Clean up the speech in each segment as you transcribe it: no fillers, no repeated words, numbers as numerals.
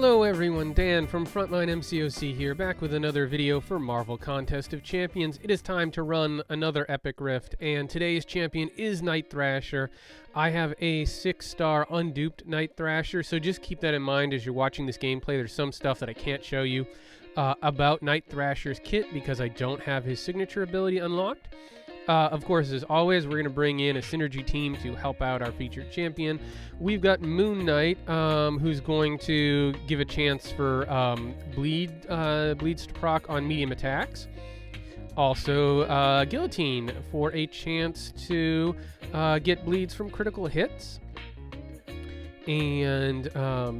Hello everyone, Dan from Frontline MCOC here, back with another video for Marvel Contest of Champions. It is time to run another epic rift, and today's champion is Night Thrasher. I have a 6-star unduped Night Thrasher, so just keep that in mind as you're watching this gameplay. There's some stuff that I can't show you about Night Thrasher's kit because I don't have his signature ability unlocked. Of course, as always, we're going to bring in a synergy team to help out our featured champion. We've got Moon Knight, who's going to give a chance for bleeds to proc on medium attacks. Also, Guillotine for a chance to get bleeds from critical hits. And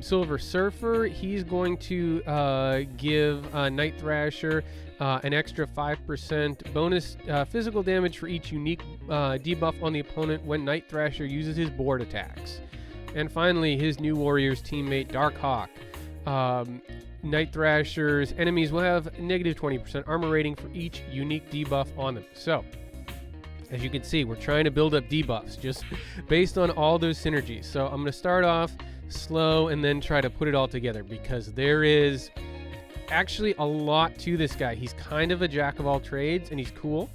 Silver Surfer, he's going to give Night Thrasher an extra 5% bonus physical damage for each unique debuff on the opponent when Night Thrasher uses his board attacks. And finally, his new Warriors teammate, Darkhawk. Night Thrasher's enemies will have negative 20% armor rating for each unique debuff on them. So, as you can see, we're trying to build up debuffs just based on all those synergies. So I'm going to start off slow and then try to put it all together because there is actually a lot to this guy. He's kind of a jack of all trades and he's cool.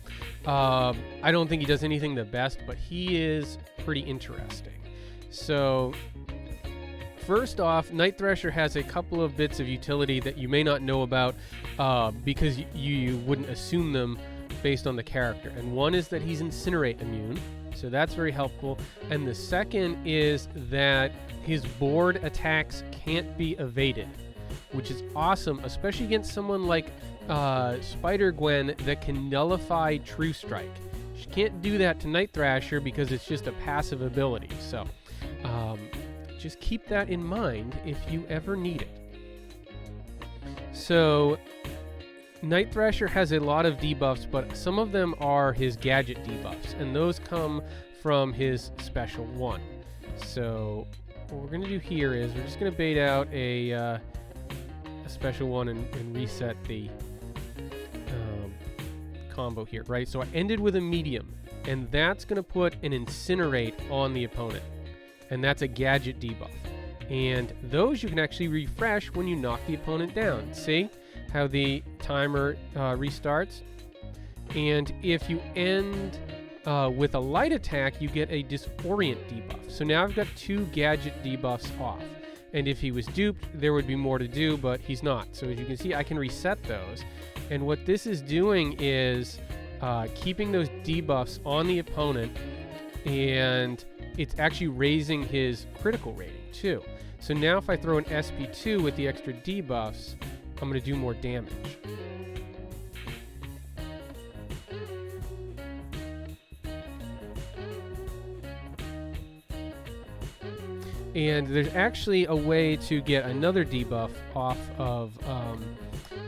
I don't think he does anything the best, but he is pretty interesting. So first off, Night Thrasher has a couple of bits of utility that you may not know about because you wouldn't assume them based on the character. And one is that he's Incinerate immune, so that's very helpful. And the second is that his board attacks can't be evaded, which is awesome, especially against someone like Spider-Gwen that can nullify True Strike. She can't do that to Night Thrasher because it's just a passive ability. So just keep that in mind if you ever need it. So Night Thrasher has a lot of debuffs, but some of them are his gadget debuffs, and those come from his special one. So what we're going to do here is we're just going to bait out a special one and reset the combo here, right? So I ended with a medium, and that's going to put an Incinerate on the opponent, and that's a gadget debuff. And those you can actually refresh when you knock the opponent down. See how the timer restarts? And if you end with a light attack, you get a Disorient debuff. So now I've got 2 gadget debuffs off. And if he was duped, there would be more to do, but he's not. So as you can see, I can reset those. And what this is doing is keeping those debuffs on the opponent, and it's actually raising his critical rating too. So now if I throw an SP2 with the extra debuffs, I'm going to do more damage. And there's actually a way to get another debuff off of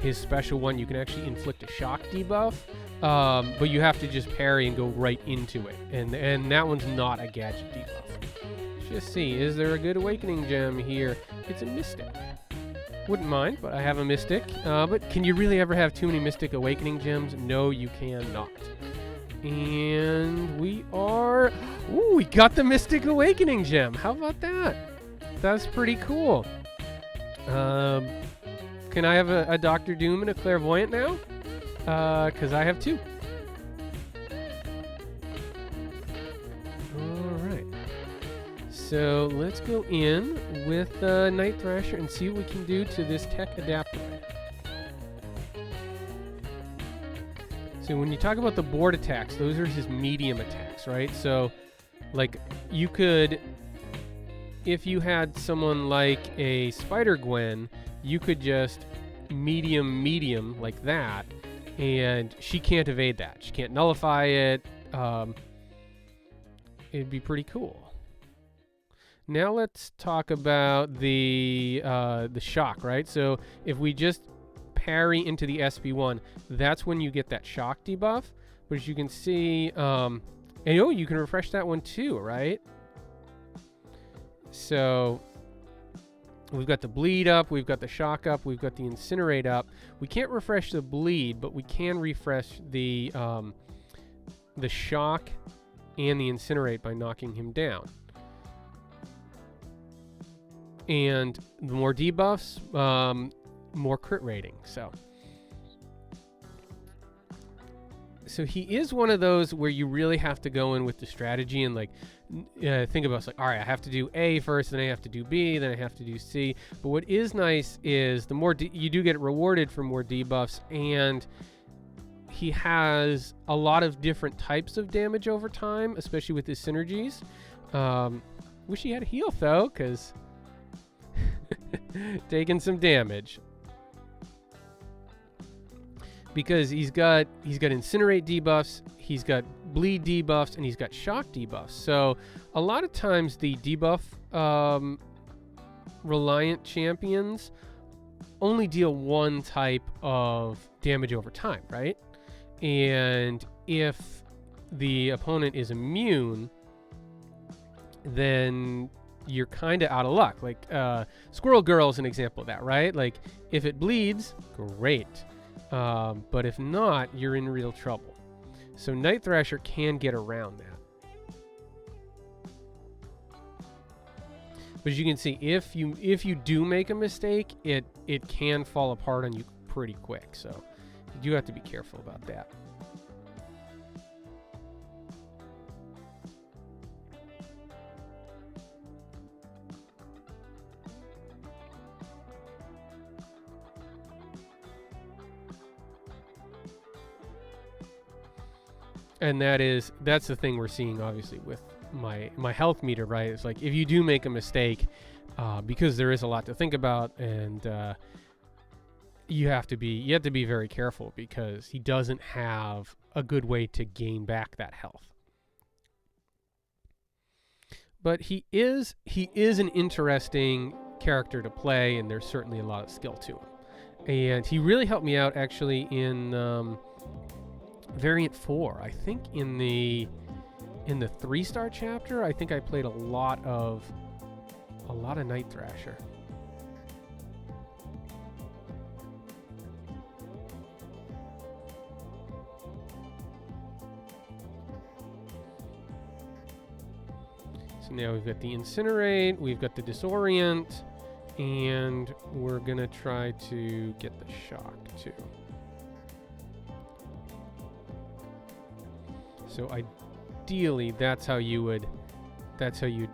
his special one. You can actually inflict a shock debuff, but you have to just parry and go right into it. And that one's not a gadget debuff. Just see, is there a good awakening gem here? It's a Mystic. Wouldn't mind, but I have a Mystic. But can you really ever have too many Mystic Awakening gems? No, you cannot. And we are... Ooh, we got the Mystic Awakening gem. How about that? That's pretty cool. Can I have a Dr. Doom and a Clairvoyant now? Because I have 2. So let's go in with Night Thrasher and see what we can do to this tech adapter. So when you talk about the board attacks, those are his medium attacks, right? So like you could, if you had someone like a Spider-Gwen, you could just medium like that, and she can't evade that. She can't nullify it. It'd be pretty cool. Now let's talk about the shock, right? So if we just parry into the SP1, that's when you get that shock debuff. But as you can see, and you can refresh that one too, right? So we've got the bleed up, we've got the shock up, we've got the Incinerate up. We can't refresh the bleed, but we can refresh the shock and the Incinerate by knocking him down. and the more debuffs, more crit rating. So he is one of those where you really have to go in with the strategy and like think about like, all right, I have to do A first, then I have to do B, then I have to do C. But what is nice is the more you do get rewarded for more debuffs, and he has a lot of different types of damage over time, especially with his synergies. Wish he had a heal though, because taking some damage. Because he's got incinerate debuffs, he's got bleed debuffs, and he's got shock debuffs. So a lot of times the debuff reliant champions only deal one type of damage over time, right? And if the opponent is immune, then you're kind of out of luck. Like Squirrel Girl is an example of that, right? Like if it bleeds, great. But if not, you're in real trouble. So Night Thrasher can get around that. But as you can see, if you do make a mistake, it can fall apart on you pretty quick. So you do have to be careful about that. And that's the thing we're seeing obviously with my health meter, right? It's like if you do make a mistake, because there is a lot to think about, and you have to be very careful because he doesn't have a good way to gain back that health. But he is an interesting character to play, and there's certainly a lot of skill to him. And he really helped me out actually in Variant 4. I think in the 3-star chapter, I think I played a lot of Night Thrasher. So now we've got the Incinerate, we've got the Disorient, and we're gonna try to get the Shock too. So ideally, that's how you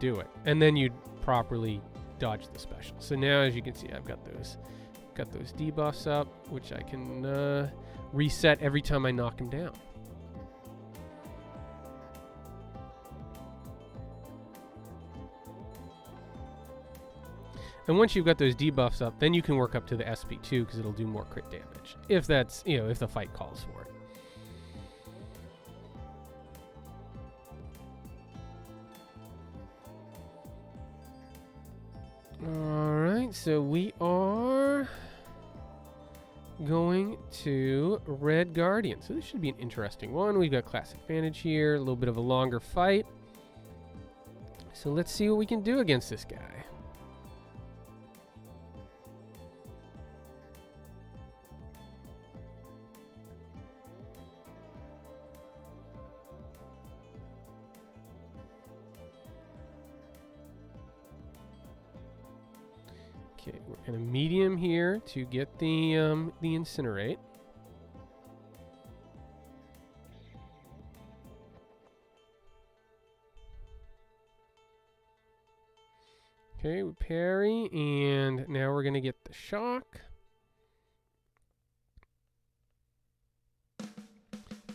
do it, and then you'd properly dodge the special. So now, as you can see, I've got those debuffs up, which I can reset every time I knock him down. And once you've got those debuffs up, then you can work up to the SP2 because it'll do more crit damage if that's if the fight calls for it. Alright, so we are going to Red Guardian. So this should be an interesting one. We've got class advantage here, a little bit of a longer fight. So let's see what we can do against this guy. Okay, we're in a medium here to get the Incinerate. Okay, we parry, and now we're going to get the Shock.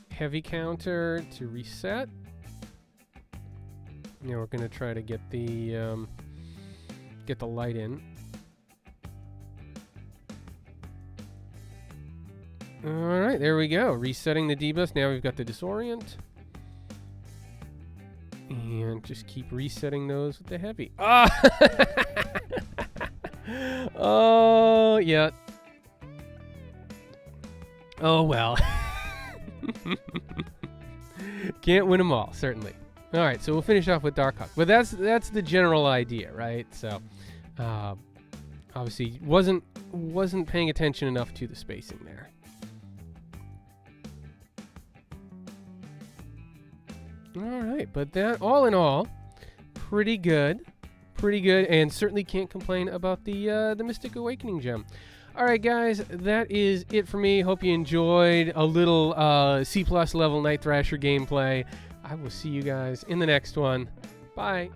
Heavy counter to reset. Now we're going to try to get the light in. Alright, there we go. Resetting the debuffs. Now we've got the Disorient. And just keep resetting those with the heavy. Ah! Oh, yeah. Oh, well. Can't win them all, certainly. Alright, so we'll finish off with Darkhawk. But that's the general idea, right? So, obviously, wasn't paying attention enough to the spacing there. All right, but that, all in all, pretty good pretty good, and certainly can't complain about the Mystic Awakening gem. All right, guys, that is it for me. Hope you enjoyed a little C+ level Night Thrasher gameplay. I will see you guys in the next one. Bye.